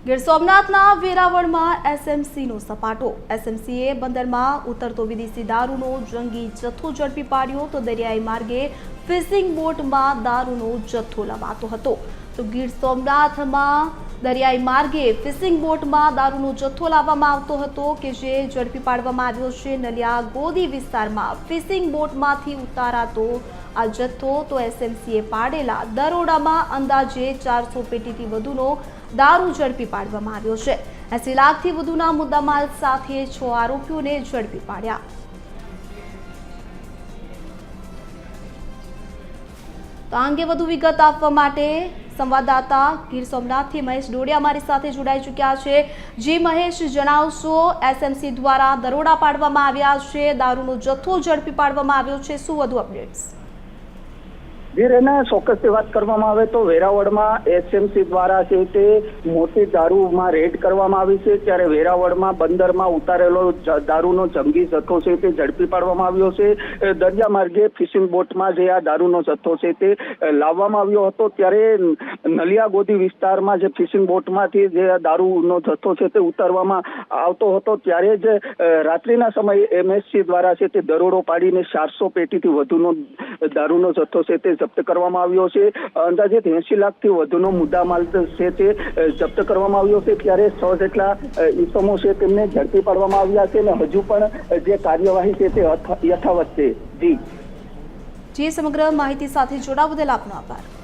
ગીર સોમનાથના વેરાવળમાં એસએમસીનો સપાટો। એસએમસીએ બંદરમાં ઉતરતો વિદેશી દારૂનો જંગી જથ્થો ઝડપી પાડ્યો તો દરિયાઈ માર્ગે ફિશિંગ બોટમાં દારૂનો જથ્થો લવાતો હતો। તો ગીર સોમનાથમાં દરિયાઈ માર્ગે ફિશિંગ બોટમાં દારૂનો જથ્થો લાવવામાં આવતો હતો કે જે ઝડપી પાડવામાં આવ્યો છે। નલિયા ગોદી વિસ્તારમાં ફિશિંગ બોટમાંથી ઉતારાતો આ જથ્થો તો એસએમસીએ પાડેલા દરોડામાં અંદાજે 400 પેટીથી વધુનો દારૂ ઝડપી પાડવામાં આવ્યો છે। 80 લાખથી વધુના મુદ્દામાલ સાથે 6 આરોપીઓને ઝડપી પાડ્યા। તો આ અંગે વધુ વિગત આપવા માટે સંવાદદાતા ગીર સોમનાથથી મહેશ ડોડિયા મારી સાથે જોડાઈ ચૂક્યા છે। જી મહેશ, જણાવશો, એસએમસી દ્વારા દરોડા પાડવામાં આવ્યા છે, દારૂનો જથ્થો ઝડપી પાડવામાં આવ્યો છે, શું વધુ અપડેટ્સ? ગીર એના ચોક્કસથી વાત કરવામાં આવે તો વેરાવળમાં એસએમસી દ્વારા છે તે મોટી દારૂમાં રેડ કરવામાં આવી છે। ત્યારે વેરાવળમાં બંદરમાં ઉતારેલો દારૂનો જંગી જથ્થો છે તે ઝડપી પાડવામાં આવ્યો છે। દરિયા માર્ગે ફિશિંગ બોટમાં જે આ દારૂનો જથ્થો છે તે લાવવામાં આવ્યો હતો। ત્યારે નલિયા ગોદી વિસ્તારમાં જે ફિશિંગ બોટમાંથી જે દારૂનો જથ્થો છે તે ઉતારવામાં આવતો હતો ત્યારે જ રાત્રિના સમયે એમએસસી દ્વારા છે તે દરોડો પાડીને 400 પેટીથી વધુનો દારૂનો જથ્થો છે તે જપ્ત કરવામાં આવ્યો છે। અંદાજે 80 લાખથી વધુનો મુદ્દામાલ છે તે જપ્ત કરવામાં આવ્યો છે। ત્યારે 6 જેટલા ઇસમો છે તેમને ઝડપી પાડવામાં આવ્યા છે અને હજુ પણ જે કાર્યવાહી છે તે યથાવત છે। જી સમગ્ર માહિતી સાથે જોડાવા બદલ આપનો આભાર।